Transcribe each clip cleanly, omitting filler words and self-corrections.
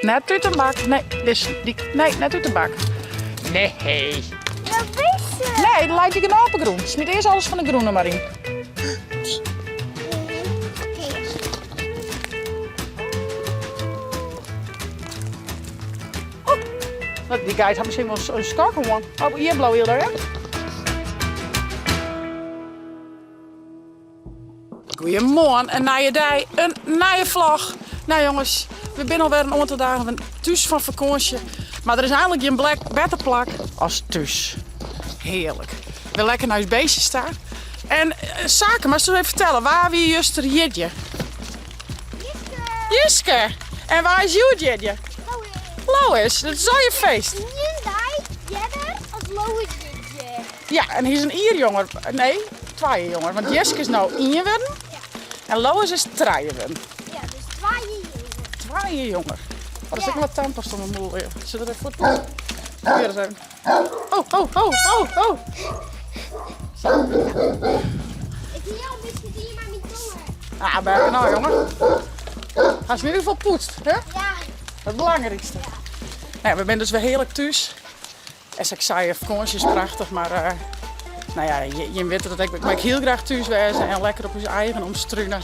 Net uit de bak. Nee, nee, net uit de bak. Nee. Dat wist ze. Nee, dan laat je geen opengroen. Smiet eerst alles van de groene maar in. Die guide had misschien wel een stok gewoon. Oh, hier blauw heel daar, hè? Goedemorgen, een nieuwe dag, een nieuwe vlog. Nou jongens, we zijn alweer een aantal dagen thuis van vakantie. Maar er is eigenlijk geen betere plek als thuis. Heerlijk. We lekker naar huis beestje staan. En zaken, maar zullen we even vertellen, waar wie juist er jidje? Jiske. En waar is jouw jidje? Lois, dat is al je feest. Ja, en hij is een ierjonger. Nee, 2 jonger. Want Jiske is nou 1 worden. En Lois is 3 worden. Ja, dus 2 jonger. Oh, er zit nog wat tandpasta om mijn moel weer. Zit er even voor? Weer eens even. Oh. Zo. Ik wil jou een beetje die maar niet komen. Ah, ben nou jongen. Hij is in ieder geval poetst, hè? Ja. Het belangrijkste. Nou, we zijn dus weer heerlijk thuis. Als ik zei, vakantie is prachtig, maar nou ja, je weet dat ik mag heel graag thuis wezen en lekker op je eigen omstruinen.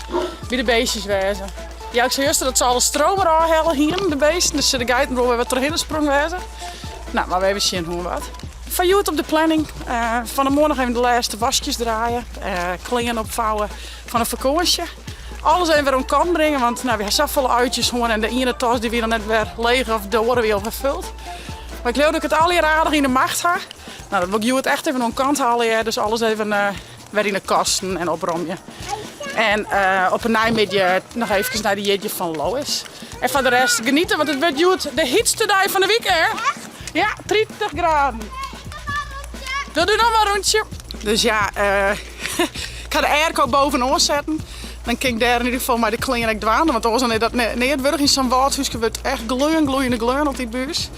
Bij de beestjes wezen. Ja, ik zei juist dat ze alle stromen aanhalen hier, de beesten. Dus de guide we wat erheen sprong wezen. Nou, maar we hebben zien hoe wat. Van jou op de planning. Van de morgen even de laatste wasjes draaien. Kleren opvouwen van een vakantie. Alles even weer om kant brengen, want nou, we hebben zoveel uitjes gewoon en de ene tas die weer net weer leeg of door weer vervuld. Maar ik geloof dat ik het al hier aardig in de macht ga. Nou, dat wil ik jou het echt even om kant halen, ja. Dus alles even weer in de kasten en opruimen. En op een nijmiddagje nog even naar die jitje van Lois. En van de rest genieten, want het wordt jou de heetste dag van de week, hè? Ja, 30 graden. Dat doe nog maar een rondje. Dus ja, ik ga de airco bovenaan zetten. Dan kan ik daar in ieder geval maar de kleren dwaan. Want anders is dat niet weer in zo'n waardhuisje wordt echt gloeiende op die buis.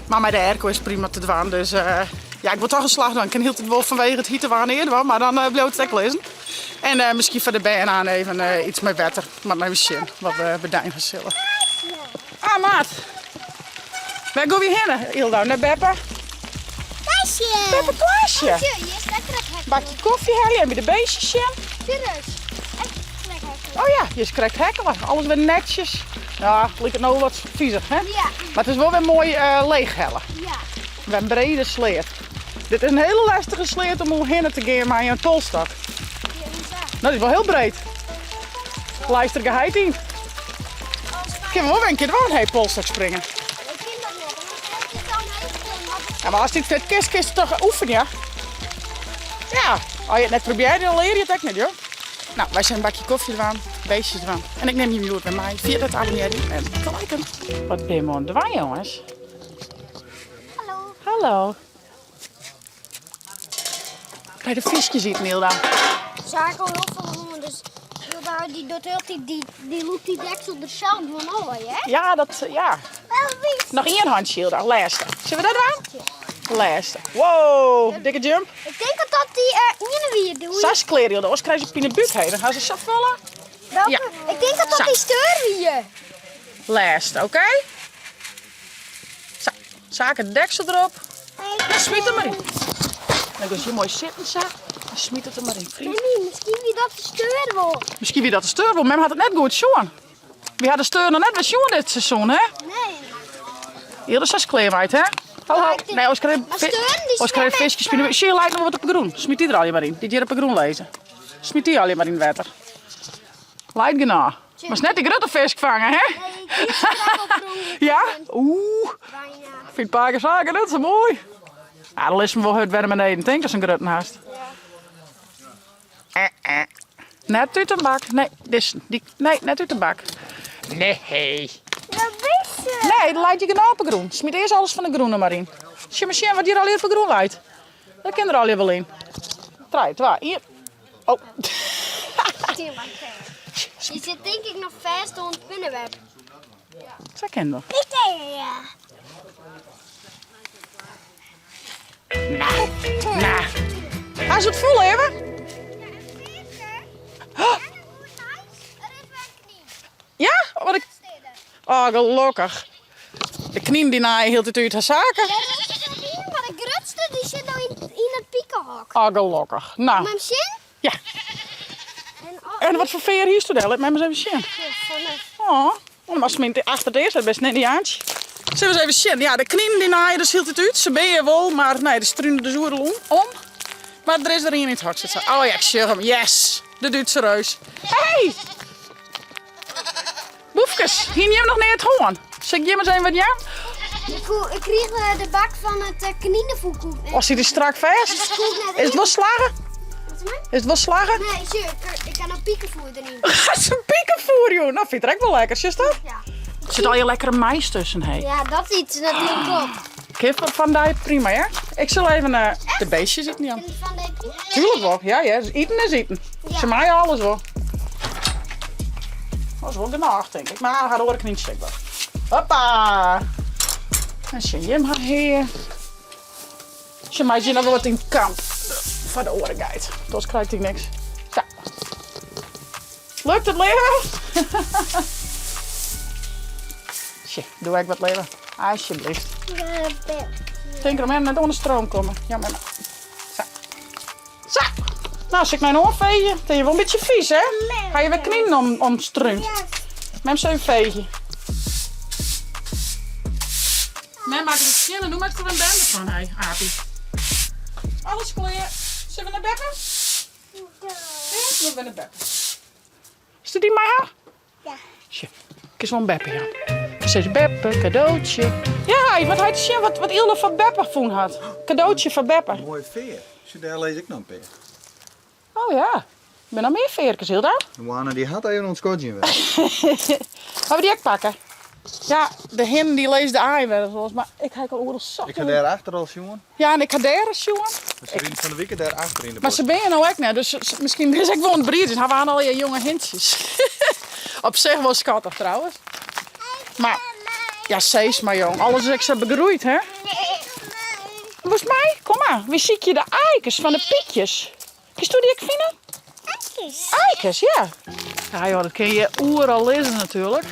Maar met de airco is prima te dwaan. Dus ja, ik word toch geslaagd. Dan kan heel het wel vanwege het hitte waar eerder, maar dan blijft het echt lezen. En misschien voor de benen aan even iets met wetter. Maar mijn zin, wat we bedenken zullen. Ah, maat. Waar gaan we heen, Hilda? Naar Beppe? Klaasje. Beppe Klaasje. Je is lekker het hek. Bakje koffie halen en bij de beestjes zien. Serieus. Echt lekker hek. Oh ja, je krijgt hekkelen. Alles weer netjes. Ja, lijkt het nou wat viezig, hè? Ja. Maar het is wel weer mooi leeg hellen. Ja. Met een brede sleet. Dit is een hele lastige sleet om omheen te gaan met een tolstok. Nou, die is wel heel breed. Luister geheid in. Ik kan wel een keer door een polstok springen. Ik vind dat nog. En dan heb je dan Ja, maar als dit vet kist toch oefenen, ja? Ja, als je het net probeert, dan leer je het ook niet, joh. Nou, wij zijn een bakje koffie eraan, beestjes eraan. En ik neem je nu bij mij via het abonneren en te liken. Wat ben je aan het doen, jongens? Hallo. Hallo. Bij de visjes ziet Nilda. Zaak al heel veel honger, dus Hilda die doet heel die loet die deksel er zelf van al, hè? Ja, ja. Wel wie? Nog 1 handje, Hilda. Laatste. Zullen we dat doen? Laatste. Wow, dikke jump. Ik denk dat die ene weer doet. 6 kleren, Hilda. Anders krijgen ze op in de buurt heen. Dan gaan ze zo vullen. Welke? Ja. Ik denk dat Zo. die steur weer. Laatste, oké? Zo, zaken de deksel erop. En smiet er maar in. Dan kun je mooi zitten, zo. En smiet het er maar in, vriend. Nee, misschien wie dat de steur wil. Misschien wie dat de steur wil. Mem had het net goed schoon. Wie had de steur nog net weer schoon dit seizoen, hè? Nee. Hier is 6 kleerwijd, hè? Ho, ho. Nee, als krijg Maar steur, die je visjes spinnen. Zie je lijkt nog wat op groen. Smiet die er al je maar in. Die hier op groen lezen. Smiet die al je maar in het water. Lijkt genoeg. Maar het is net die grote vis vangen, hè? Nee, ik is er op groen. Ja? Oeh. Bijna. Ik vind paar zaken net zo mooi. Ja, dan is me wel het weer beneden. Denk dat is een grote haast. Net uit de bak. Nee, nee, net uit de bak. Nee. Dat wist ze. Nee, dan laat je geen opengroen. Smiet eerst alles van de groene maar in. Zie maar zien wat hier al hier op groen lijkt. Dat kan er al hier wel in. 3, 2, hier. Oh. Je zit denk ik nog vast onder het binnenweb. Zo ken je. Ik denk ja. Nou. Hij is het vol, even. Ja? Wat ik... Oh, gelukkig. De knieën die naaien hield het uit haar zaken. Maar de grootste die zit nou in het piekenhok. Oh, gelukkig. Nou, Met zin? ja. En wat voor veer hier studel? Laat mij maar eens even zien. Oh, dan was ze achter het eerst, dat is best net niet aantje. Zullen we eens even zien. Ja, de knieën die naaien, dus hield het uit. Ze ben je wel, maar nee, de struinen de zoeren om. Maar er is er een in het hok zitten. Oh ja, ik zie hem. Yes, de Duitse reus. Hey! Boefkes, hier neem nog niet het hoorn. Zeg je maar eens even wat ja? Ik kreeg de bak van het knieënvoerkoek. Was hij er strak vast? Is het losslagen? Is het losslagen? Nee, zie, ik kan een piekenvoer erin. Gaat ze piekenvoer, joh. Nou, vind je het echt wel lekker, zus dat? Ja. Er zit al je lekkere mais tussen, hé. Ja, dat iets natuurlijk klopt. Kip van die prima, ja? Ik zal even de beestjes eten, Jan. En van de pieken? Tuurlijk wel, ja, ja. Eten is eten. Ja. Ze maaien alles wel. Dat is wel genoeg, denk ik. Maar hij gaat ook niet stikken. Hoppa! En zie je hem hier. Ze maakt je nog wel wat in de kant van de orenguide. Anders krijgt hij niks. Zo. Lukt het, leven? Zie, doe ik wat, leven. Alsjeblieft. Denk erom, net onder de stroom komen. Ja, maar. Zo. Zo. Nou, als ik mijn oor veeg, dan ben je wel een beetje vies, hè? Ga je weer knieën omstruint. Mem zo even veegje. Mem maakt het schil en doe maar er een bende van, hé, Aapie. Alles klaar. Zullen we naar Beppe? Ja, we gaan naar Beppe. Is dit die mij? Ja. Tje, ik is wel een Beppe, ja. Zegt Beppe, cadeautje. Ja, wat had je wat Ilse van Beppe voen had. Cadeautje van Beppe. Mooie veer. Daar lees ik nog een peer. Oh ja, ik ben nog meer veerkens, Hilda. De Wana die had even ons kotje weg. Gaan we die ook pakken? Ja, de hen die leest de aai wel eens, maar ik ga al oorlog zo. Ik ga daar achter als jongen. Ja, en ik ga daar eens, jongen. Ze zijn van de week daar achter in de Maar ze ben je nou ook net, dus misschien is ik wel een brief. Dus hebben we al je jonge hintjes. Op zich wel schattig trouwens. Maar, ja, zees maar jong. Alles is zo begroeid, hè? Volgens mij, kom maar. Wie zie je de eikens van de piekjes? Kun je die ik vinden? Eikens, ja. Ja joh, dat kun je overal lezen natuurlijk.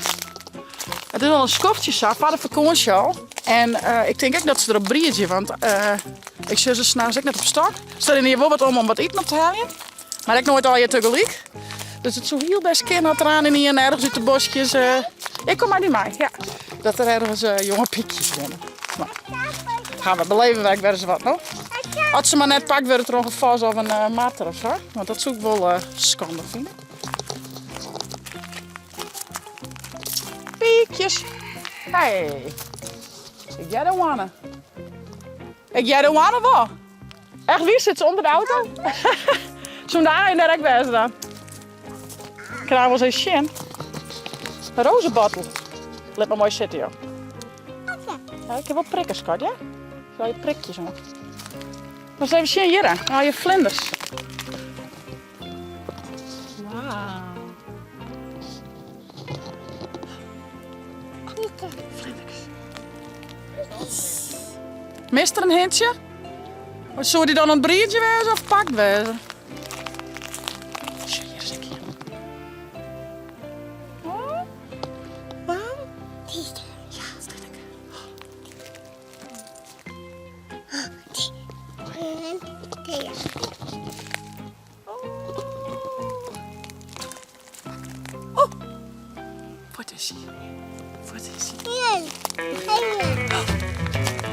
Het is al een skoftje sap, we hadden vakantie al. En ik denk ook dat ze erop brieën, want ik zie ze s'nachts ook net op stok. Stel je hier wel wat om wat eten op te halen. Maar ik nooit al je tegelijk. Dus het zo heel best kind had eraan en hier ergens uit de bosjes. Ik kom maar niet mee, ja. Dat er ergens jonge piekjes wonen. Maar gaan we beleven, werk werden ze wat nog. Als ze maar net pakt, werd het er nog een vast of een marter of zo. Want dat zou ik wel schande vinden. Piekjes. Hey. Ik jij de wanne. Ik jij de wanne wel. Echt, wie zit ze onder de auto? Zo'n daar en daar ik bij dan. Ik krijg wel eens een Een rozenbottel. Let maar mooi zitten, joh. Ja, ik heb wel prikkers, schat, ja? Zo je prikjes, hoor. Maar eens even zien hier, dan haal je vlinders. Wauw. Vlinders. Mist er een hintje? Of zou die dan een brietje wezen of pakt wezen? Zie, hier is ik hier. Oh. Wauw. Ja, dat ik. Oh. Wat is hij? Wat is hij?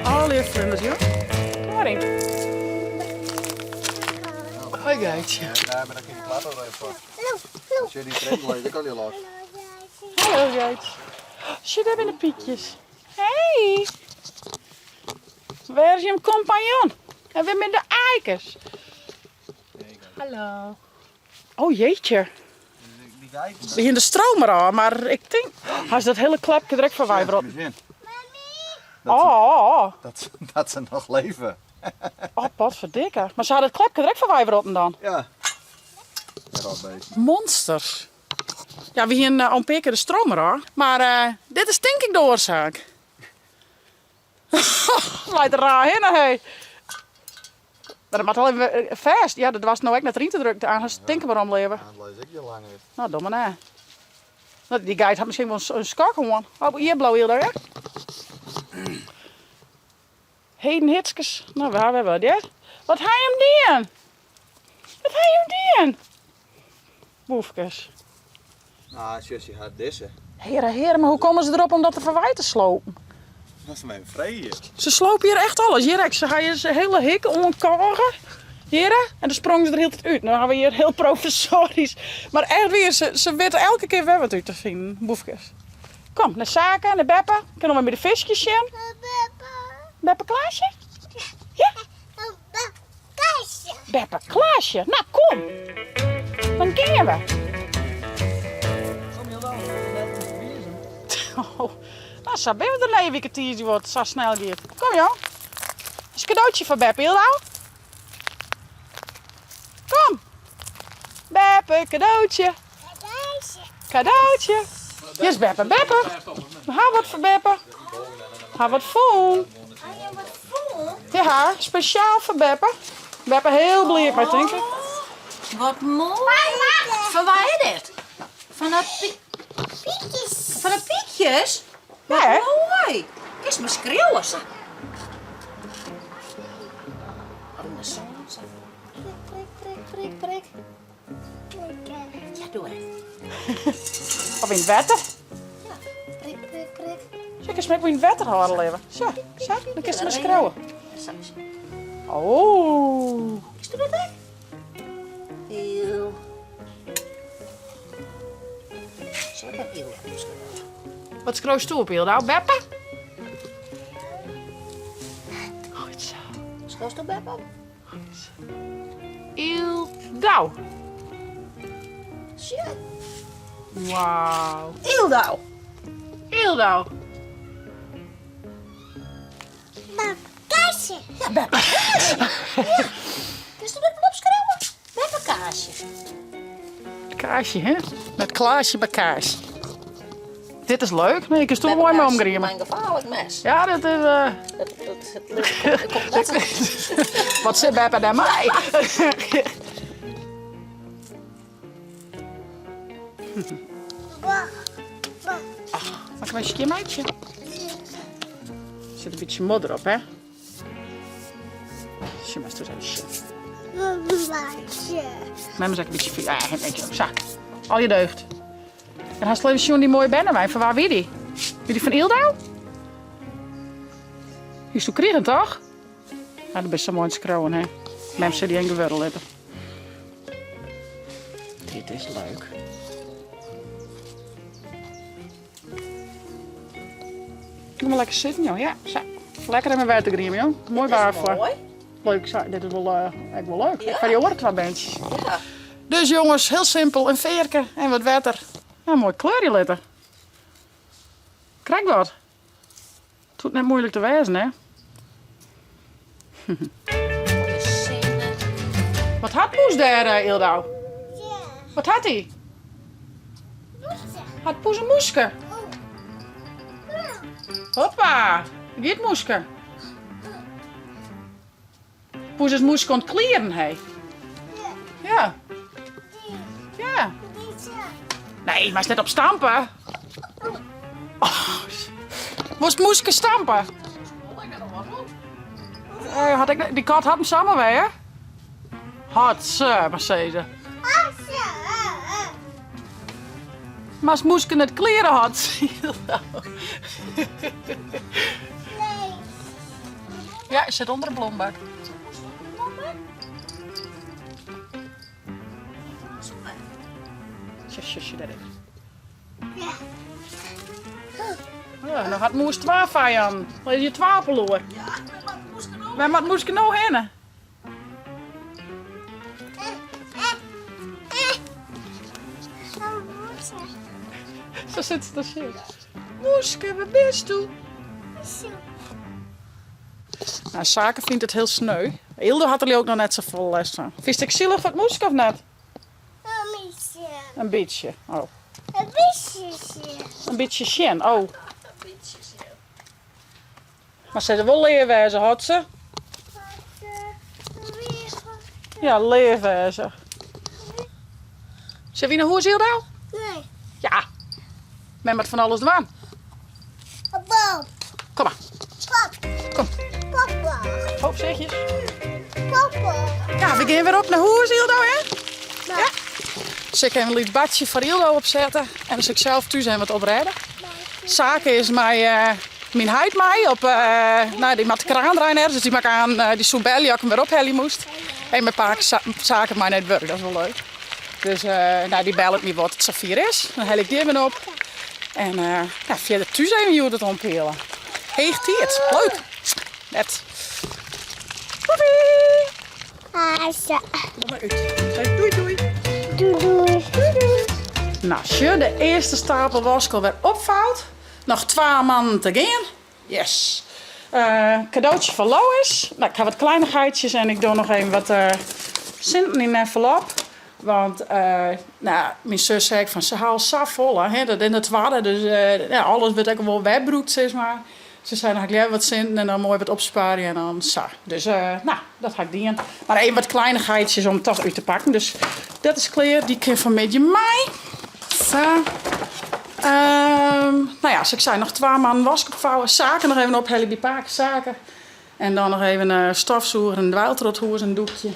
Al je vlinders, joh. Kom maar in. Hoi, geitje. Daar ben ik in de plato even. Als je die trend leest, dan kan je los. Hallo, geitje. Zie, daar zijn de piekjes. Hey. Waar is je compagnon? En weer met de eikens. Hallo. Oh jeetje. Die kijken. Begint de stroom eraan, maar ik denk... Hij is dat hele klepje direct van wijbrot. Oh, Dat ze nog leven. wat verdikke. Maar ze hadden het klepje direct van wijbrotten dan. Ja. Dat beest. Monsters. Ja, we hier al een paar keer de stroom eraan. Maar dit is denk ik de oorzaak. Leidt er raar heen, hé. Maar dat mag wel even vast. Ja, dat was nou echt net erin te drukken. Aan het stinken maar omleven. Dan lees ik je lang even. Nou, doe maar na. Die guide had misschien wel een skak gewoon. Oh, hier blauw heel daar, hè? Heden hitskes. Nou, waar hebben we dit? Wat ga je hem doen? Wat ga je hem doen? Boefkes. Nou, Jessie gaat deze. Heren, maar hoe komen ze erop om dat te verwijten te slopen? Dat is mijn vrije. Ze slopen hier echt alles. Hier, ze gaan je zijn hele hik omkarren. Hier, en dan sprongen ze er heel tijd uit. Nou gaan we hier heel professorisch. Maar echt weer, ze weten elke keer weer wat uit te vinden, boefkes. Kom, naar Saka, naar Beppe. Kunnen we met de visjes zien? Beppe Klaasje? Ja? Beppe Klaasje. Nou, kom. Dan gaan we. Oh, nou, zo ben we er een weekend die wordt zo snel gaat. Kom joh. Dat is een cadeautje voor Beppe, heel nou. Kom. Beppe, cadeautje. Cadeautje. Hier is Beppe. Beppe. Ga wat voor Beppe. Ga wat voor. Ja, speciaal voor Beppe. Beppe heel blij mee, denk ik. Wat mooi. Van waar is dit? Van de Van de pietjes? Wat Ja, hè? mooi. Kijk maar schreeuwen ze. Oh, in de zon. Zo. Prik. Ja, doe even. Of in het wetter. Ja, prik. Zeg eens met in het wetter houden leven. Zo, dan kun je maar schreeuwen. Zo. Oh. Is dat het? Heel. Zo, dat heel. Wat schreeuwt toe op heel nou, Beppe? Goed zo. Schoos de beb op. Heel dauw. Shit. Wauw. Heel dauw. Heel dauw. Ja, beb. Is dat het opschreeuwen? Beb kaasje. Kaasje, hè? Met Klaasje bij kaas. Dit is leuk. Nee, ik kan toch mooi mee omgriemen. Mijn gevaarlijk mes. Ja, dat is... Het komt net. Wat zit Beppe naar mij? Mag ik een beetje meidje? Er zit een beetje modder op, hè? Je moet er eens. Mama zegt een beetje veel. Ja, een beetje. Zo. Al je deugd. En hij sleept zo'n die mooie bennenwijn. Van waar wie die? Wie die van Ildau? Die is toen kriegen, toch? Ja, dat is zo mooi te schreeuwen, hè? Mensen die een gewurrel hebben. Dit is leuk. Kom maar lekker zitten, joh. Ja, zo. Lekker in mijn watergriem, joh. Mooi waafel. Mooi. Leuk, zo. Dit is wel, echt wel leuk. Ja. Ik ga die oren twee bandjes. Ja. Dus jongens, heel simpel. Een veerke en wat water. Ja, mooi kleurje letter. Krijg wat. Het hoeft net moeilijk te wezen, hè? Mooie zinnen. Wat had Poes daar, Ildau? Wat had hij? Had Poes een moeske? Hoppa, dit moeske. Poes is moeske aan het kleren, hé. Ja. Ja. Nee, maar is net op stampen. Oh, moest moeske stampen? Had ik, die kat had hem samen weer. Had ze, maar zei ze. Maar als moeske net kleren had. Ja, ze zit onder de bloembak. Zusje, dat is. Ja, dan had moes 12 aan. Dan is je 12 verloren. Ja, Maar wat moest ik nou heen? Zo zit ze te zitten. Moeske, waar bent je? Nou, Zaken vindt het heel sneu. Hilde had er ook nog net zo vol les van. Vind je het zielig wat Moeske of net? Een beetje. Oh. Een beetje sjen. Oh. Maar ze is wel leerwijzer, had ze? Ja, leerwijzer. Zeg je nou hoe is Hilde? Nee, Ja. Met van alles doen. een boom. Kom maar. Zeg je? Papa. Ja, we gaan weer op naar huis, Ildo, hè? Ja. Dus ik heb een liet badje voor Ildo opzetten. En dus ik zelf thuis en wat opredden. Zaken is mijn huid mij op, die maakt de kraan draaien ergens. Dus die maakt aan die soebelje ik hem weer ophellen moest. En mijn paar zaken mij net werk, dat is wel leuk. Dus die bel ik me wat het safir is. Dan hel ik die even op. En via de thuis even je het ompelen. Heegt die het. Leuk. Net. Asa. Kom maar uit. Zeg doei doei. Doei doei. Nou, als je de eerste stapel waskel weer opvouwt. Nog 2 maanden te gaan. Yes. Cadeautje van Lois. Nou, ik ga wat kleinigheidjes en ik doe nog even wat centen in een envelop. Want mijn zus zei van ze haalt saf vol. Hè? Dat in het waarde. Dus alles wordt ook wel wegbroekt, zeg maar. Ze zei dan ga ik liever wat centen en dan mooi wat opsparen en dan zo. Dus dat ga ik doen. Maar even wat kleinigheidjes om toch uit te pakken. Dus dat is klaar. Die kan van beetje mij. Zo. Als ik zei, nog 2 maanden wasken opvouwen. Zaken nog even ophellen, die paar zaken. En dan nog even stofzoeken, een dweiltrothoers, een doekje.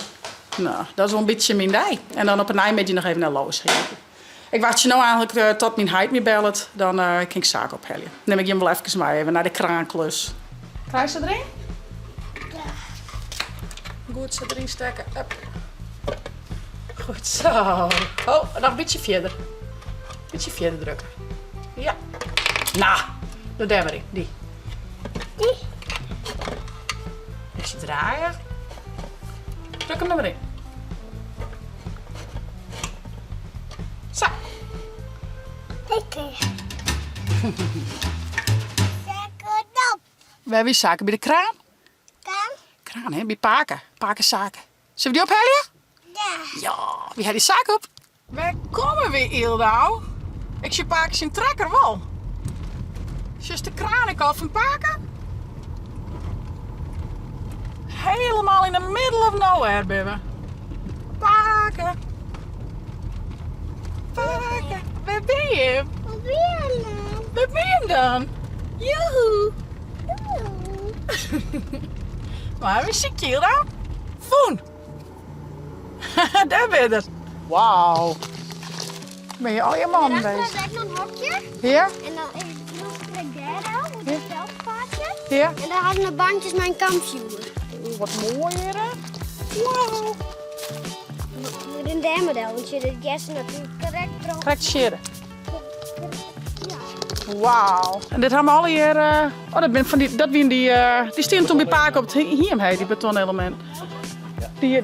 Nou, dat is wel een beetje mijn dij. En dan op een eind nog even naar Lois geven. Ik wacht je nou eigenlijk tot mijn huid me belt. Dan kan ik zaken ophellen. Dan neem ik je wel even mee even naar de kraanklus. Krijg je ze erin? Ja. Goed, ze erin steken. Up. Goed zo. Oh, nog een beetje verder. Een beetje verder drukken. Ja. Nou, de demmering. Die. Die. Eens draaien. Druk hem er maar in. Zo. Lekker. Zeker op. We hebben zaken bij de kraan. Kan? Kraan, hè? Bij Paken. Pakenzaken. Zullen we die ophellen? Ja. Ja. Wie heeft die zaak op? Waar komen we, Ildau? Ik zie Paken zijn trekker wel. Is de kraan ik al van Paken? Helemaal in the middle of nowhere, baby. Paken. Paken. Waar ben je? Wat wil je nou? Waar ben je dan? Joehoe. Maar wie zie je dan? Foen. Daar ben je dus. Wauw. Ben je al je man bezig? Daarachter heb ik nog een hokje. Ja? En dan even nog een derde op het veldpaadje. Ja? En daar hadden de bankjes mijn kampvuur. Oeh, wat mooi hè? Wauw. Met een demmodel, want je de gassen natuurlijk correct erop. Correct sheren. Ja. Wauw. En dit hebben we al hier. dat ben van die stond toen bij Paken op het hier, die betonelement.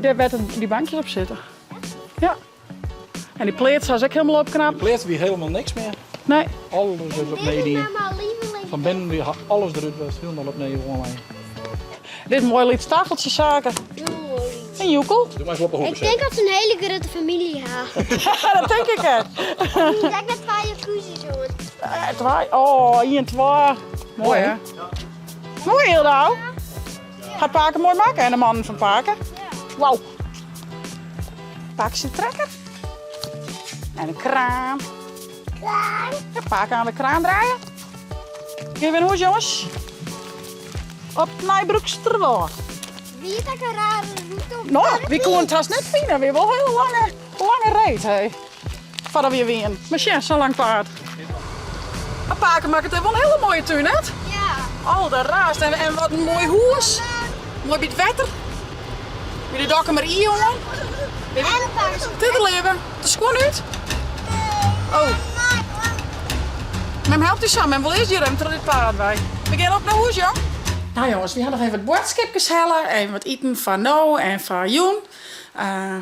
Daar werden die bankjes op zitten. Ja. En die pleats was ook helemaal opknapt. Pleert weer helemaal niks meer. Nee. Alles is op Dit is nee. nou mijn lieveling. Van binnen die alles eruit was helemaal op nee gewoon mee. Dit mooie liet tafeltjes zaken. En Joekel. Doe maar eens op de hoek Ik denk dat ze een hele grote familie hebben. Ja, dat denk ik het. Ik denk dat wij je koezes hoor. Oh, hier en 2. Mooi hè? Mooi Hildau. Gaat Paken mooi maken en de man van Paken. Wauw. Paken zijn trekker. En een kraan. Klaar. Ja, Paken aan de kraan draaien. Geef een hoes jongens. Op Nijbroeksterwaard. Wie is dat een rare route op? Nou, wie kon het haast net vinden. Weer wel een hele lange reet. Hey. Voordat we weer winnen. Maar ja, zo'n lang paard. Maar Paken maakt het even wel een hele mooie tuin, hè? Ja. Al de raast. En wat een mooi hoes. Mooi bij het wetter. Bij de dokken maar hier, jongen. En een paar Dit leven. Het is gewoon uit. Oh. Mem helpt u samen. En wel eerst die ruimte er dit paard bij. We gaan op naar huis, jong. Nou jongens, we gaan nog even wat bordskipjes hellen. Even wat eten van Nou en van Joen.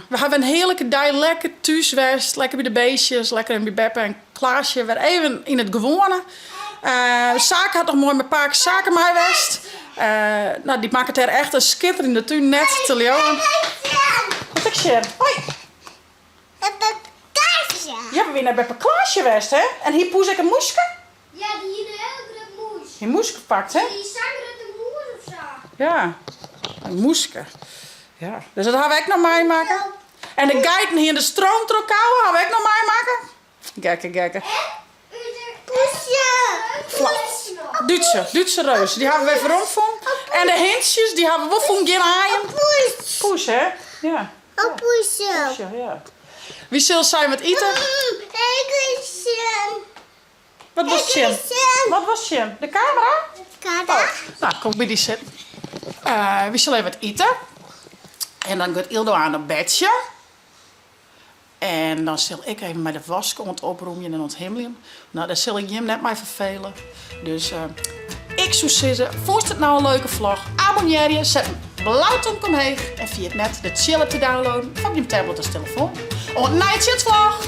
We hebben een heerlijke dag. Lekker thuis geweest. Lekker bij de beestjes. Lekker in bij Beppe en Klaasje. Weer even in het gewone. Zaken had nog mooi met Paken zaken mij geweest. Die maken het er echt een schitterende tuin. Net te leeuwen. Wat ik zeg? Hoi. Ja, we zijn naar Beppe Klaasje geweest, hè? En hier poes ik een moeske. Ja, die hier een hele grote moes. Die moeske gepakt, hè? Die zanger de moes of zo. Ja, een moeske. Ja, dus dat gaan we ook nog maken. En de geiten hier in de stroomtrok houden, gaan we ook nog maken. Gekke. Duitse reuzen. Die hebben we even rondgevonden. En de hintjes, die hebben we voor geen haaien. Poes, hè? Ja. Ja. Wie zal zijn met eten? Wat was Jim? Wat was Jim? De camera? Nou, kom bij die zitten. We zullen even wat eten. En dan gaat Ildo aan een bedje. En dan zal ik even met de waskont oproemen en onthemelen. Nou, daar zal ik Jim net maar vervelen. Dus ik zou zeggen, vond het nou een leuke vlog? Abonneer je, zet een blauwtje omheen. En via het net de chiller te downloaden van je tablet of telefoon. Op een night vlog!